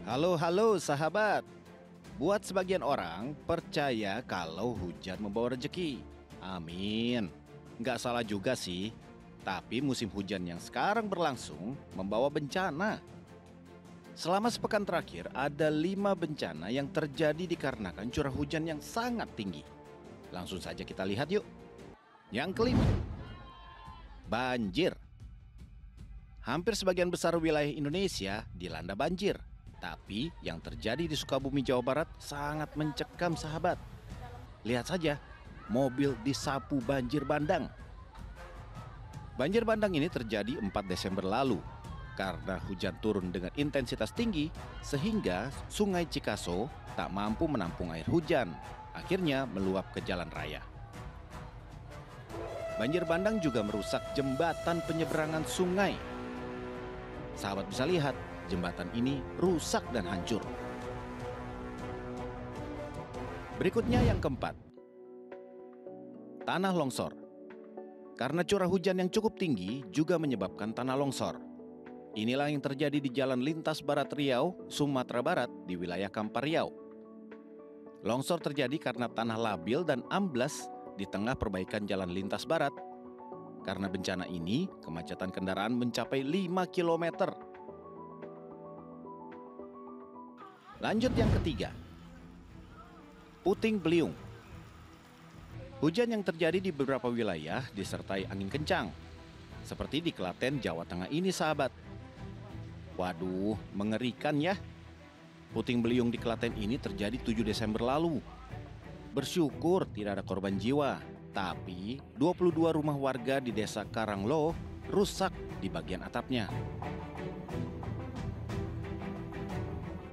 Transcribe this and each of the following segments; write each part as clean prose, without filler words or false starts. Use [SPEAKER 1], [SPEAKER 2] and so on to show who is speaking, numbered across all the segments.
[SPEAKER 1] Halo sahabat. Buat sebagian orang percaya kalau hujan membawa rezeki. Amin. Nggak salah juga sih. Tapi musim hujan yang sekarang berlangsung membawa bencana. Selama sepekan terakhir ada 5 bencana yang terjadi dikarenakan curah hujan yang sangat tinggi. Langsung saja kita lihat yuk. Yang kelima, banjir. Hampir sebagian besar wilayah Indonesia dilanda banjir. Tapi yang terjadi di Sukabumi, Jawa Barat sangat mencekam sahabat. Lihat saja, mobil disapu banjir bandang. Banjir bandang ini terjadi 4 Desember lalu karena hujan turun dengan intensitas tinggi sehingga Sungai Cikaso tak mampu menampung air hujan. Akhirnya meluap ke jalan raya. Banjir bandang juga merusak jembatan penyeberangan sungai. Sahabat bisa lihat, jembatan ini rusak dan hancur. Berikutnya yang keempat, tanah longsor. Karena curah hujan yang cukup tinggi juga menyebabkan tanah longsor. Inilah yang terjadi di Jalan Lintas Barat Riau, Sumatera Barat di wilayah Kampar Riau. Longsor terjadi karena tanah labil dan amblas di tengah perbaikan Jalan Lintas Barat. Karena bencana ini, kemacetan kendaraan mencapai 5 km. Lanjut yang ketiga, puting beliung. Hujan yang terjadi di beberapa wilayah disertai angin kencang, seperti di Klaten, Jawa Tengah ini sahabat. Waduh, mengerikan ya. Puting beliung di Klaten ini terjadi 7 Desember lalu. Bersyukur tidak ada korban jiwa, tapi 22 rumah warga di desa Karanglo rusak di bagian atapnya.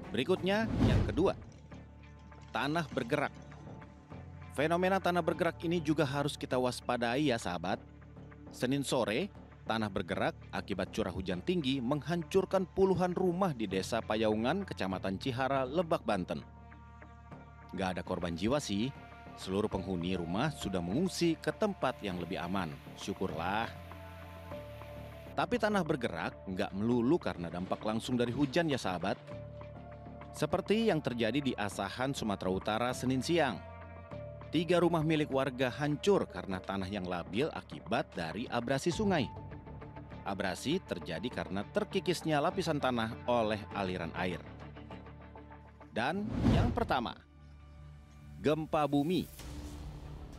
[SPEAKER 1] Berikutnya yang kedua, tanah bergerak. Fenomena tanah bergerak ini juga harus kita waspadai ya sahabat. Senin sore, tanah bergerak akibat curah hujan tinggi menghancurkan puluhan rumah di desa Payaungan, Kecamatan Cihara, Lebak, Banten. Gak ada korban jiwa sih, seluruh penghuni rumah sudah mengungsi ke tempat yang lebih aman. Syukurlah. Tapi tanah bergerak nggak melulu karena dampak langsung dari hujan ya sahabat. Seperti yang terjadi di Asahan, Sumatera Utara, Senin siang. 3 rumah milik warga hancur karena tanah yang labil akibat dari abrasi sungai. Abrasi terjadi karena terkikisnya lapisan tanah oleh aliran air. Dan yang pertama, gempa bumi.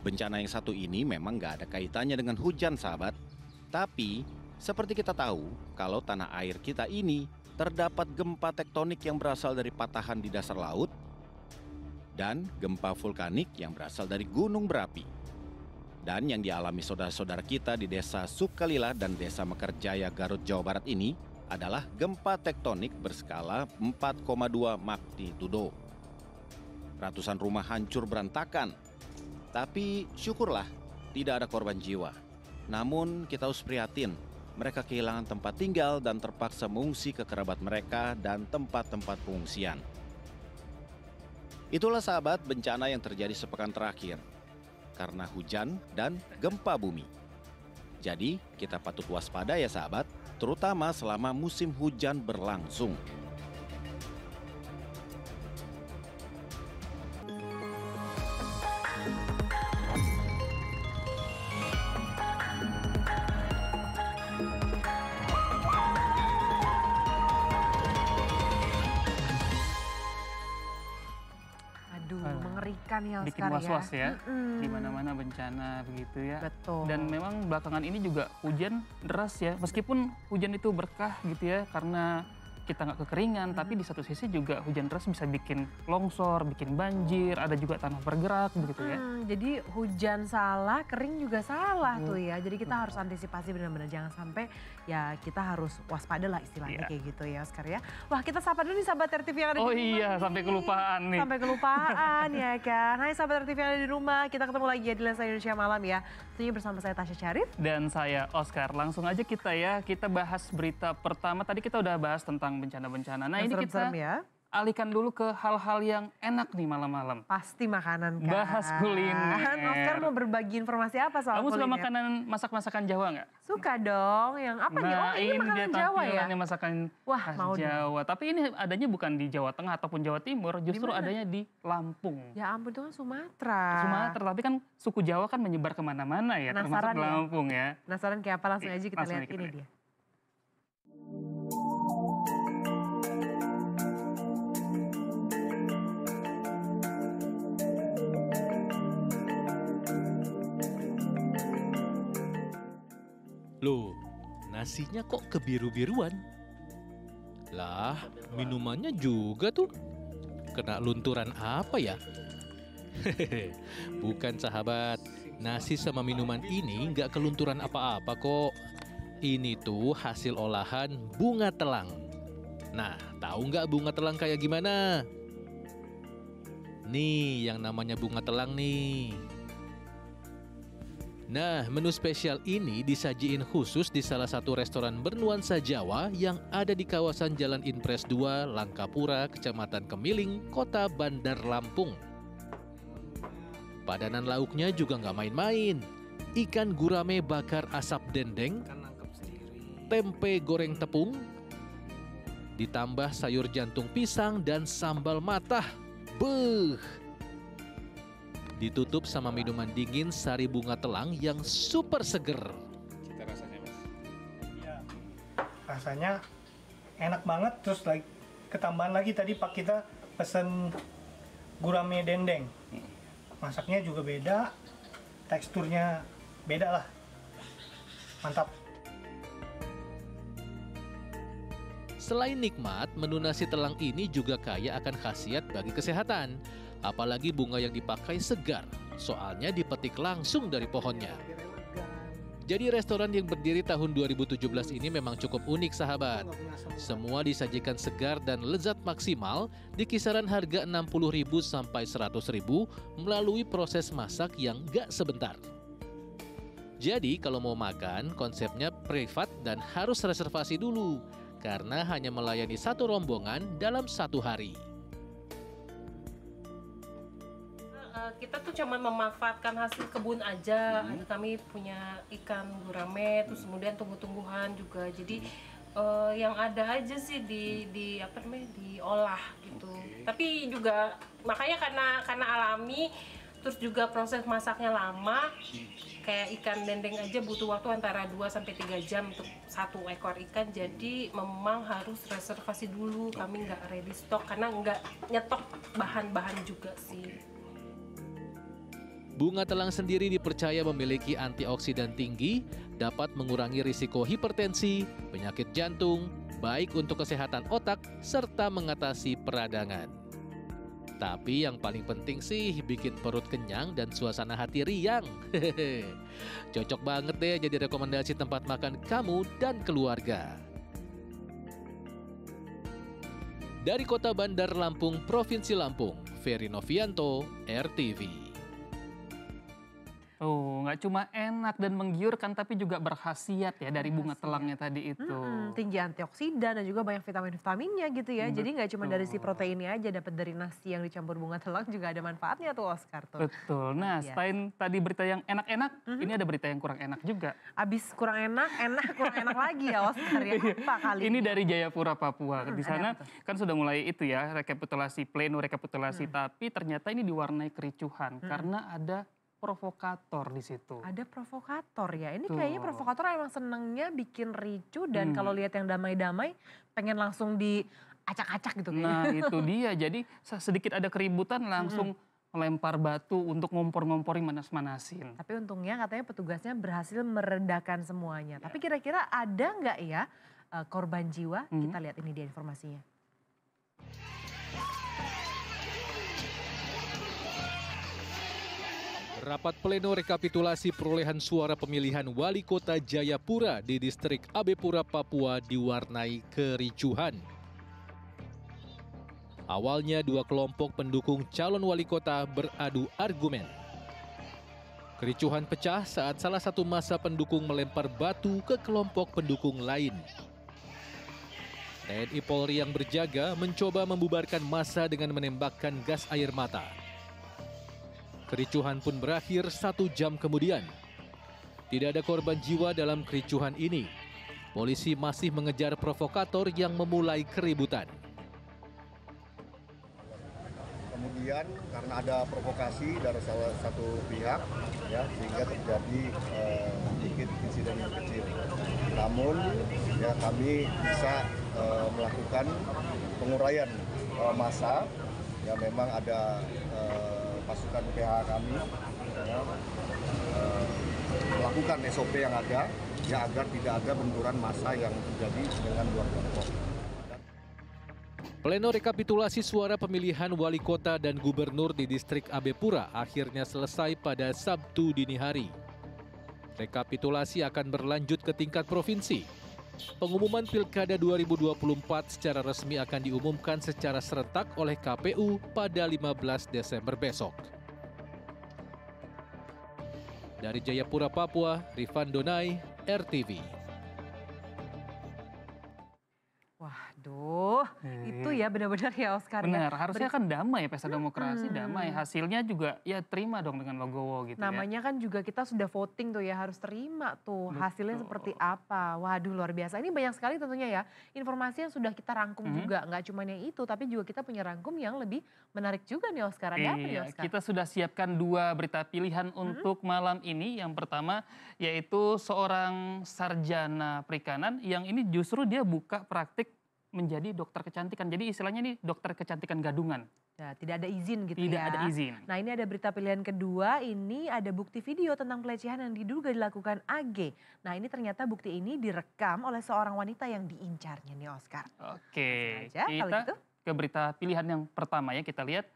[SPEAKER 1] Bencana yang satu ini memang gak ada kaitannya dengan hujan sahabat. Tapi seperti kita tahu, kalau tanah air kita ini terdapat gempa tektonik yang berasal dari patahan di dasar laut dan gempa vulkanik yang berasal dari gunung berapi. Dan yang dialami saudara-saudara kita di desa Sukalila dan desa Mekarjaya, Garut, Jawa Barat ini adalah gempa tektonik berskala 4,2 magnitudo. Ratusan rumah hancur berantakan. Tapi syukurlah tidak ada korban jiwa. Namun kita harus prihatin. Mereka kehilangan tempat tinggal dan terpaksa mengungsi ke kerabat mereka dan tempat-tempat pengungsian. Itulah sahabat bencana yang terjadi sepekan terakhir karena hujan dan gempa bumi. Jadi kita patut waspada ya sahabat, terutama selama musim hujan berlangsung.
[SPEAKER 2] Mengerikan ya
[SPEAKER 3] bikin
[SPEAKER 2] Oscar
[SPEAKER 3] was-was
[SPEAKER 2] ya.
[SPEAKER 3] Di mana-mana bencana begitu ya.
[SPEAKER 2] Betul.
[SPEAKER 3] Dan memang belakangan ini juga hujan deras ya. Meskipun hujan itu berkah gitu ya karena kita nggak kekeringan, tapi di satu sisi juga hujan deras bisa bikin longsor, bikin banjir, ada juga tanah bergerak begitu ya.
[SPEAKER 2] Jadi hujan salah, kering juga salah tuh ya. Jadi kita harus antisipasi benar-benar, jangan sampai ya kita harus waspada lah istilahnya kayak gitu ya Oscar ya. Wah, kita sapa dulu nih sahabat RTV yang ada di rumah.
[SPEAKER 3] Oh iya, sampai kelupaan nih.
[SPEAKER 2] Sampai kelupaan ya kan. Hai sahabat RTV yang ada di rumah, kita ketemu lagi ya di Lensa Indonesia Malam ya. Tentunya bersama saya Tasya Syarif.
[SPEAKER 3] Dan saya Oscar. Langsung aja kita bahas berita pertama. Tadi kita udah bahas tentang bencana-bencana. Nah ini kita
[SPEAKER 2] ya.
[SPEAKER 3] alihkan dulu ke hal-hal yang enak nih malam-malam.
[SPEAKER 2] Pasti makanan kan.
[SPEAKER 3] Bahas kuliner.
[SPEAKER 2] Oscar mau berbagi informasi apa soal
[SPEAKER 3] Kamu suka
[SPEAKER 2] kuliner?
[SPEAKER 3] makanan masak-masakan Jawa nggak?
[SPEAKER 2] Suka dong. Yang apa nih? Oh
[SPEAKER 3] Nah,
[SPEAKER 2] ini makanan
[SPEAKER 3] dia
[SPEAKER 2] Jawa ya?
[SPEAKER 3] tampilannya masakan
[SPEAKER 2] Wah,
[SPEAKER 3] khas
[SPEAKER 2] mau dong.
[SPEAKER 3] Jawa. Tapi ini adanya bukan di Jawa Tengah ataupun Jawa Timur, justru
[SPEAKER 2] mana?
[SPEAKER 3] adanya di Lampung.
[SPEAKER 2] Ya ampun itu kan Sumatera.
[SPEAKER 3] Sumatera, tapi kan suku Jawa kan menyebar kemana-mana ya, termasuk
[SPEAKER 2] Penasaran
[SPEAKER 3] di
[SPEAKER 2] ya?
[SPEAKER 3] Lampung ya.
[SPEAKER 2] Penasaran kayak apa? Langsung aja kita
[SPEAKER 3] Langsung
[SPEAKER 2] lihat
[SPEAKER 3] aja kita
[SPEAKER 2] ini
[SPEAKER 3] lihat.
[SPEAKER 2] dia.
[SPEAKER 4] Loh, nasinya kok kebiru-biruan? Lah, minumannya juga tuh. Kena lunturan apa ya? Hehehe, bukan sahabat. Nasi sama minuman ini nggak kelunturan apa-apa kok. Ini tuh hasil olahan bunga telang. Nah, tahu nggak bunga telang kayak gimana? Nih, yang namanya bunga telang nih. Nah, menu spesial ini disajiin khusus di salah satu restoran bernuansa Jawa yang ada di kawasan Jalan Impres 2, Langkapura, Kecamatan Kemiling, Kota Bandar Lampung. Padanan lauknya juga nggak main-main. Ikan gurame bakar asap dendeng, tempe goreng tepung, ditambah sayur jantung pisang dan sambal matah. Beuh! Ditutup sama minuman dingin sari bunga telang yang super seger.
[SPEAKER 5] Cita rasanya Mas.
[SPEAKER 6] Iya. Rasanya enak banget, terus lagi ketambahan lagi tadi Pak kita pesen gurame dendeng. Masaknya juga beda, teksturnya beda lah. Mantap.
[SPEAKER 4] Selain nikmat, menu nasi telang ini juga kaya akan khasiat bagi kesehatan. Apalagi bunga yang dipakai segar, soalnya dipetik langsung dari pohonnya. Jadi restoran yang berdiri tahun 2017 ini memang cukup unik sahabat. Semua disajikan segar dan lezat maksimal di kisaran harga 60.000 sampai 100.000 melalui proses masak yang gak sebentar. Jadi kalau mau makan konsepnya privat dan harus reservasi dulu karena hanya melayani satu rombongan dalam satu hari.
[SPEAKER 7] Kita tuh cuma memanfaatkan hasil kebun aja. Ada kami punya ikan gurame, terus kemudian tumbuh-tumbuhan juga. Jadi yang ada aja sih di apa namanya diolah gitu. Tapi juga makanya karena alami, terus juga proses masaknya lama. Kayak ikan dendeng aja butuh waktu antara 2 sampai 3 jam untuk satu ekor ikan. Jadi memang harus reservasi dulu. Kami nggak ready stock karena nggak nyetok bahan-bahan juga sih.
[SPEAKER 4] Bunga telang sendiri dipercaya memiliki antioksidan tinggi, dapat mengurangi risiko hipertensi, penyakit jantung, baik untuk kesehatan otak, serta mengatasi peradangan. Tapi yang paling penting sih bikin perut kenyang dan suasana hati riang. Cocok banget deh jadi rekomendasi tempat makan kamu dan keluarga. Dari Kota Bandar Lampung, Provinsi Lampung, Ferry Novianto, RTV.
[SPEAKER 3] Oh, nggak cuma enak dan menggiurkan, tapi juga berkhasiat ya dari bunga telangnya tadi itu.
[SPEAKER 2] Tinggi antioksidan dan juga banyak vitamin-vitaminnya gitu ya. Jadi nggak cuma dari si
[SPEAKER 3] Betul.
[SPEAKER 2] proteinnya aja, dapat dari nasi yang dicampur bunga telang juga ada manfaatnya tuh Oscar tuh.
[SPEAKER 3] Betul. Nah,
[SPEAKER 2] Iya.
[SPEAKER 3] selain tadi berita yang enak-enak, ini ada berita yang kurang enak juga.
[SPEAKER 2] Abis kurang enak, kurang enak lagi ya Oscar ya. Apa kali
[SPEAKER 3] Ini dari Jayapura, Papua. Di
[SPEAKER 2] ada
[SPEAKER 3] sana
[SPEAKER 2] apa tuh?
[SPEAKER 3] kan sudah mulai itu ya, rekapitulasi, pleno rekapitulasi. Tapi ternyata ini diwarnai kericuhan karena ada provokator di situ.
[SPEAKER 2] Ada provokator ya. Ini
[SPEAKER 3] Betul.
[SPEAKER 2] kayaknya provokator emang senengnya bikin ricu dan kalau lihat yang damai-damai pengen langsung diacak-acak gitu kayaknya.
[SPEAKER 3] Nah, itu dia. Jadi sedikit ada keributan langsung melempar batu untuk ngompor-ngomporin, manas-manasin.
[SPEAKER 2] Tapi untungnya katanya petugasnya berhasil meredakan semuanya. Tapi kira-kira ada nggak ya korban jiwa? Kita lihat ini dia informasinya.
[SPEAKER 4] Rapat pleno rekapitulasi perolehan suara pemilihan wali kota Jayapura di distrik Abepura, Papua diwarnai kericuhan. Awalnya dua kelompok pendukung calon wali kota beradu argumen. Kericuhan pecah saat salah satu massa pendukung melempar batu ke kelompok pendukung lain. TNI Polri yang berjaga mencoba membubarkan massa dengan menembakkan gas air mata. Kericuhan pun berakhir 1 jam kemudian. Tidak ada korban jiwa dalam kericuhan ini. Polisi masih mengejar provokator yang memulai keributan.
[SPEAKER 5] Kemudian karena ada provokasi dari salah satu pihak, ya, sehingga terjadi sedikit insiden yang kecil. Namun ya kami bisa melakukan penguraian massa. Ya memang ada pasukan PH kami ya, melakukan SOP yang ada, ya agar tidak ada benturan massa yang terjadi dengan dua kelompok.
[SPEAKER 4] Pleno rekapitulasi suara pemilihan wali kota dan gubernur di distrik Abe Pura akhirnya selesai pada Sabtu dini hari. Rekapitulasi akan berlanjut ke tingkat provinsi. Pengumuman Pilkada 2024 secara resmi akan diumumkan secara serentak oleh KPU pada 15 Desember besok. Dari Jayapura, Papua, Rifan Donai, RTV.
[SPEAKER 2] Waduh, itu ya benar-benar ya Oscar.
[SPEAKER 3] Benar, harusnya kan damai ya pesta demokrasi, damai. Hasilnya juga ya terima dong dengan logowo gitu
[SPEAKER 2] Namanya kan juga kita sudah voting tuh ya, harus terima tuh hasilnya seperti apa. Waduh luar biasa, ini banyak sekali tentunya ya informasi yang sudah kita rangkum juga. Nggak cuma yang itu, tapi juga kita punya rangkum yang lebih menarik juga nih Oscar. Ada apa nih Oscar?
[SPEAKER 3] Kita sudah siapkan 2 berita pilihan untuk malam ini. Yang pertama yaitu seorang sarjana perikanan yang ini justru dia buka praktik menjadi dokter kecantikan. Jadi istilahnya ini dokter kecantikan gadungan.
[SPEAKER 2] Ya, tidak ada izin gitu
[SPEAKER 3] Tidak
[SPEAKER 2] ya.
[SPEAKER 3] ada izin.
[SPEAKER 2] Nah ini ada berita pilihan kedua, ini ada bukti video tentang pelecehan yang diduga dilakukan AG. Nah ini ternyata bukti ini direkam oleh seorang wanita yang diincarnya nih Oscar.
[SPEAKER 3] Oke,
[SPEAKER 2] Langsung aja, kalau
[SPEAKER 3] kita
[SPEAKER 2] gitu.
[SPEAKER 3] ke berita pilihan yang pertama ya, kita lihat.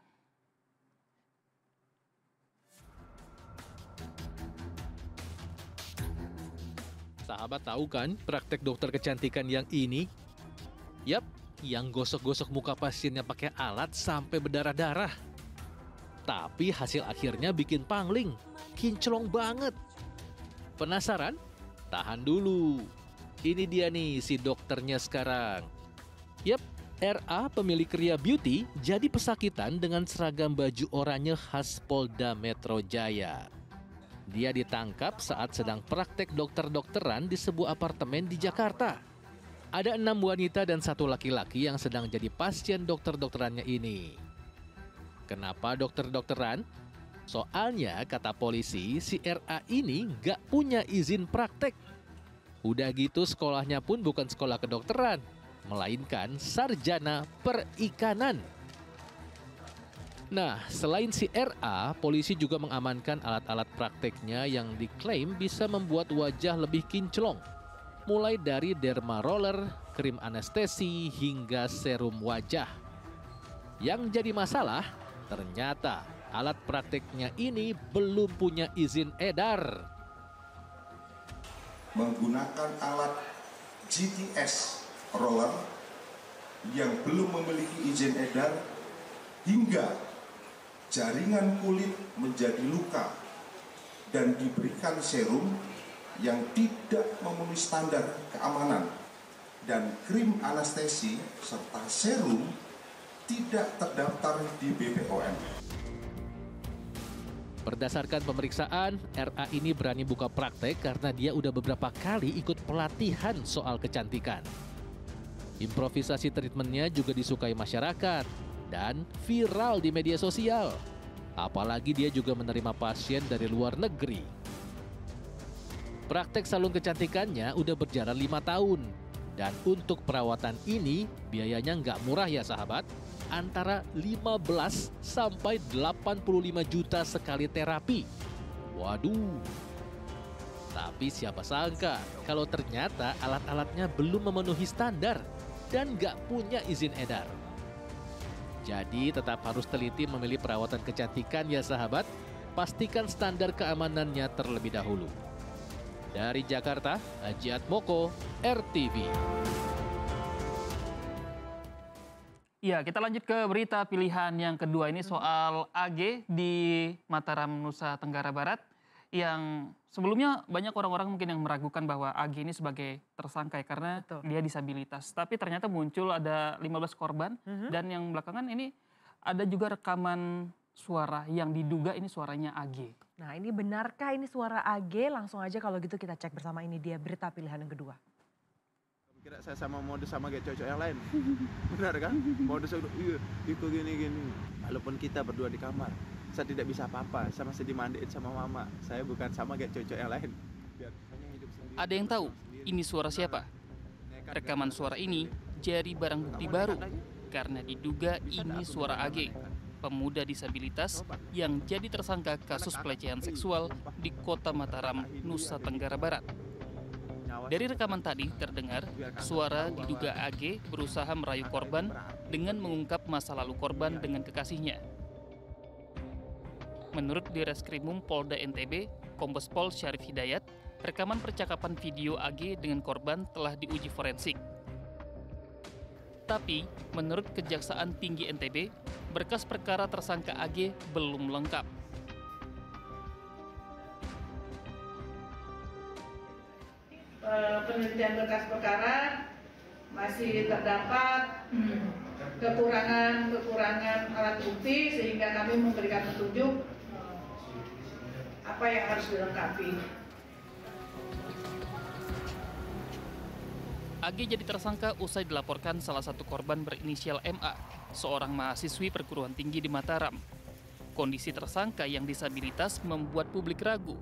[SPEAKER 4] Sahabat tahu kan praktek dokter kecantikan yang ini? Yap, yang gosok-gosok muka pasiennya pakai alat sampai berdarah-darah. Tapi hasil akhirnya bikin pangling, kinclong banget. Penasaran? Tahan dulu. Ini dia nih si dokternya sekarang. Yap, RA pemilik Ria Beauty jadi pesakitan dengan seragam baju oranye khas Polda Metro Jaya. Dia ditangkap saat sedang praktek dokter-dokteran di sebuah apartemen di Jakarta. Ada 6 wanita dan 1 laki-laki yang sedang jadi pasien dokter-dokterannya ini. Kenapa dokter-dokteran? Soalnya kata polisi si RA ini nggak punya izin praktek. Udah gitu sekolahnya pun bukan sekolah kedokteran, melainkan sarjana perikanan. Nah, selain si RA, polisi juga mengamankan alat-alat prakteknya yang diklaim bisa membuat wajah lebih kinclong. Mulai dari derma roller, krim anestesi, hingga serum wajah. Yang jadi masalah, ternyata alat prakteknya ini belum punya izin edar.
[SPEAKER 8] Menggunakan alat GTS roller yang belum memiliki izin edar hingga jaringan kulit menjadi luka dan diberikan serum yang tidak memenuhi standar keamanan dan krim anestesi serta serum tidak terdaftar di BPOM.
[SPEAKER 4] Berdasarkan pemeriksaan, RA ini berani buka praktek karena dia udah beberapa kali ikut pelatihan soal kecantikan. Improvisasi treatmentnya juga disukai masyarakat dan viral di media sosial. Apalagi dia juga menerima pasien dari luar negeri. Praktek salon kecantikannya udah berjalan 5 tahun. Dan untuk perawatan ini biayanya nggak murah ya sahabat. Antara 15 sampai 85 juta sekali terapi. Waduh. Tapi siapa sangka kalau ternyata alat-alatnya belum memenuhi standar dan nggak punya izin edar. Jadi tetap harus teliti memilih perawatan kecantikan ya sahabat. Pastikan standar keamanannya terlebih dahulu. Dari Jakarta, Haji Atmoko, RTV.
[SPEAKER 3] Ya, kita lanjut ke berita pilihan yang kedua ini soal AG di Mataram, Nusa Tenggara Barat. yang sebelumnya banyak orang-orang mungkin yang meragukan bahwa AG ini sebagai tersangka ya, karena
[SPEAKER 2] Betul.
[SPEAKER 3] dia disabilitas. Tapi ternyata muncul ada 15 korban dan yang belakangan ini ada juga rekaman suara yang diduga ini suaranya AG.
[SPEAKER 2] Nah ini benarkah ini suara AG? Langsung aja kalau gitu kita cek bersama, ini dia berita pilihan yang kedua.
[SPEAKER 9] Kira saya sama modus sama kayak cowok yang lain. Benar kan? Modus iya, ikut gini-gini. Walaupun kita berdua di kamar, saya tidak bisa apa-apa. Saya masih dimandiin sama mama. Saya bukan sama kayak cowok yang lain.
[SPEAKER 3] Ada yang tahu ini suara siapa? Rekaman suara ini jadi barang bukti baru karena diduga ini suara AG, pemuda disabilitas yang jadi tersangka kasus pelecehan seksual di Kota Mataram, Nusa Tenggara Barat. Dari rekaman tadi terdengar suara diduga AG berusaha merayu korban dengan mengungkap masa lalu korban dengan kekasihnya. Menurut Direskrimum Polda NTB, Kombes Pol Syarif Hidayat, rekaman percakapan video AG dengan korban telah diuji forensik. Tapi, menurut Kejaksaan Tinggi NTB, berkas perkara tersangka AG belum lengkap.
[SPEAKER 10] Penelitian berkas perkara masih terdapat kekurangan alat bukti sehingga kami memberikan petunjuk apa yang harus dilengkapi.
[SPEAKER 3] AG jadi tersangka usai dilaporkan salah satu korban berinisial MA, seorang mahasiswi perguruan tinggi di Mataram. Kondisi tersangka yang disabilitas membuat publik ragu.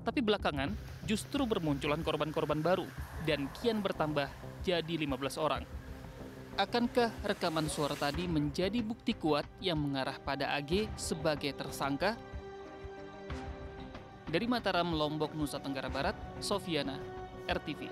[SPEAKER 3] Tapi belakangan justru bermunculan korban-korban baru dan kian bertambah jadi 15 orang. Akankah rekaman suara tadi menjadi bukti kuat yang mengarah pada AG sebagai tersangka? Dari Mataram, Lombok, Nusa Tenggara Barat, Sofiana, RTV.